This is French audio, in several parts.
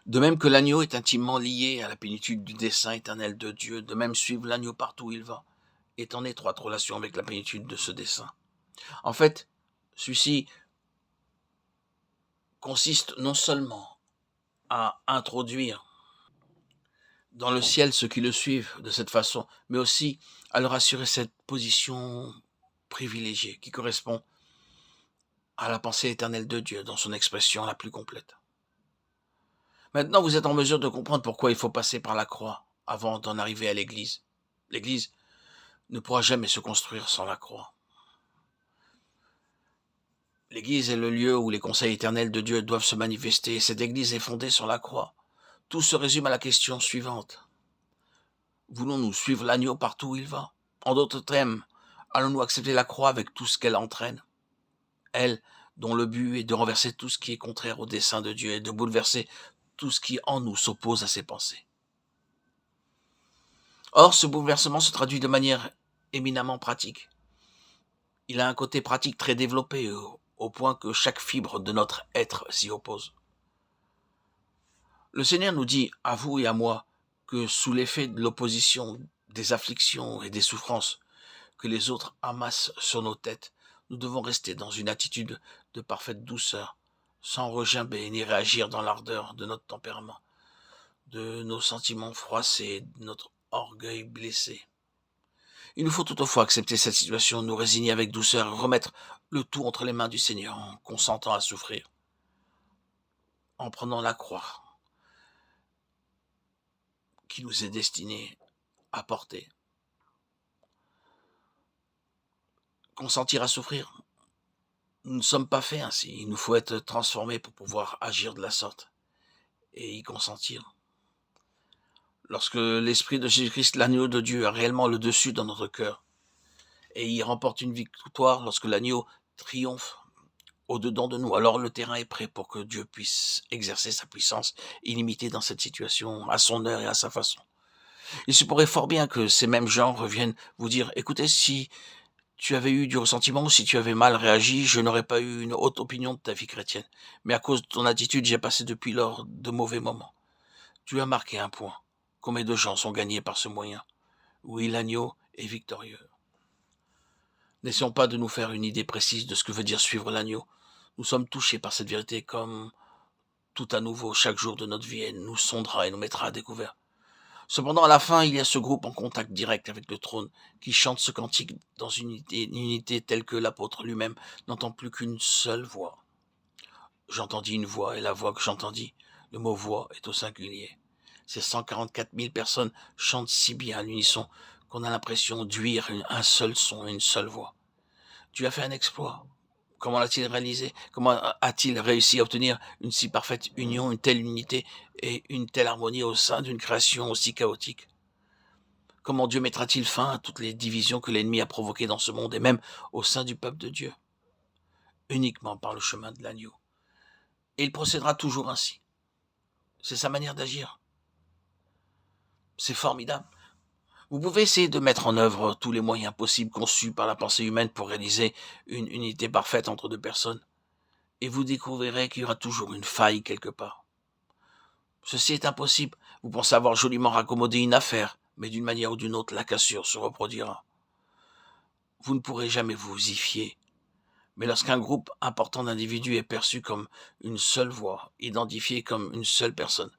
De même que l'agneau est intimement lié à la plénitude du dessein éternel de Dieu, de même suivre l'agneau partout où il va, est en étroite relation avec la plénitude de ce dessein. En fait, celui-ci consiste non seulement à introduire dans le ciel ceux qui le suivent de cette façon, mais aussi à leur assurer cette position privilégiée qui correspond à la pensée éternelle de Dieu dans son expression la plus complète. Maintenant, vous êtes en mesure de comprendre pourquoi il faut passer par la croix avant d'en arriver à l'Église. L'Église ne pourra jamais se construire sans la croix. L'Église est le lieu où les conseils éternels de Dieu doivent se manifester. Cette Église est fondée sur la croix. Tout se résume à la question suivante. Voulons-nous suivre l'agneau partout où il va? En d'autres termes, allons-nous accepter la croix avec tout ce qu'elle entraîne? Elle, dont le but est de renverser tout ce qui est contraire au dessein de Dieu et de bouleverser tout ce qui en nous s'oppose à ses pensées. Or, ce bouleversement se traduit de manière éminemment pratique. Il a un côté pratique très développé, au point que chaque fibre de notre être s'y oppose. Le Seigneur nous dit, à vous et à moi, que sous l'effet de l'opposition, des afflictions et des souffrances que les autres amassent sur nos têtes, nous devons rester dans une attitude de parfaite douceur, sans regimber ni réagir dans l'ardeur de notre tempérament, de nos sentiments froissés, de notre orgueil blessé. Il nous faut toutefois accepter cette situation, nous résigner avec douceur et remettre le tout entre les mains du Seigneur en consentant à souffrir, en prenant la croix qui nous est destinée à porter. Consentir à souffrir, nous ne sommes pas faits ainsi, il nous faut être transformés pour pouvoir agir de la sorte et y consentir. Lorsque l'Esprit de Jésus-Christ, l'agneau de Dieu, a réellement le dessus dans notre cœur et y remporte une victoire, lorsque l'agneau triomphe au-dedans de nous, alors le terrain est prêt pour que Dieu puisse exercer sa puissance illimitée dans cette situation, à son heure et à sa façon. Il se pourrait fort bien que ces mêmes gens reviennent vous dire, écoutez, si tu avais eu du ressentiment ou si tu avais mal réagi, je n'aurais pas eu une haute opinion de ta vie chrétienne. Mais à cause de ton attitude, j'ai passé depuis lors de mauvais moments. Tu as marqué un point. Combien de gens sont gagnés par ce moyen? Oui, l'agneau est victorieux. N'essayons pas de nous faire une idée précise de ce que veut dire suivre l'agneau. Nous sommes touchés par cette vérité comme tout à nouveau chaque jour de notre vie, elle nous sondera et nous mettra à découvert. Cependant, à la fin, il y a ce groupe en contact direct avec le trône qui chante ce cantique dans une unité telle que l'apôtre lui-même n'entend plus qu'une seule voix. J'entendis une voix, et la voix que j'entendis, le mot voix est au singulier. Ces 144 000 personnes chantent si bien à l'unisson qu'on a l'impression d'ouïr un seul son, une seule voix. Dieu a fait un exploit. Comment l'a-t-il réalisé? Comment a-t-il réussi à obtenir une si parfaite union, une telle unité et une telle harmonie au sein d'une création aussi chaotique? Comment Dieu mettra-t-il fin à toutes les divisions que l'ennemi a provoquées dans ce monde et même au sein du peuple de Dieu? Uniquement par le chemin de l'agneau. Et il procédera toujours ainsi. C'est sa manière d'agir. C'est formidable. Vous pouvez essayer de mettre en œuvre tous les moyens possibles conçus par la pensée humaine pour réaliser une unité parfaite entre deux personnes. Et vous découvrirez qu'il y aura toujours une faille quelque part. Ceci est impossible. Vous pensez avoir joliment raccommodé une affaire, mais d'une manière ou d'une autre, la cassure se reproduira. Vous ne pourrez jamais vous y fier. Mais lorsqu'un groupe important d'individus est perçu comme une seule voix, identifié comme une seule personne,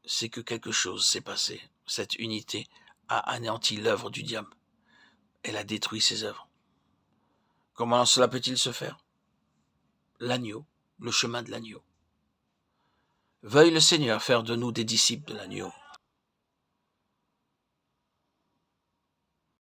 c'est que quelque chose s'est passé. Cette unité a anéanti l'œuvre du diable. Elle a détruit ses œuvres. Comment cela peut-il se faire? L'agneau, le chemin de l'agneau. Veuille le Seigneur faire de nous des disciples de l'agneau.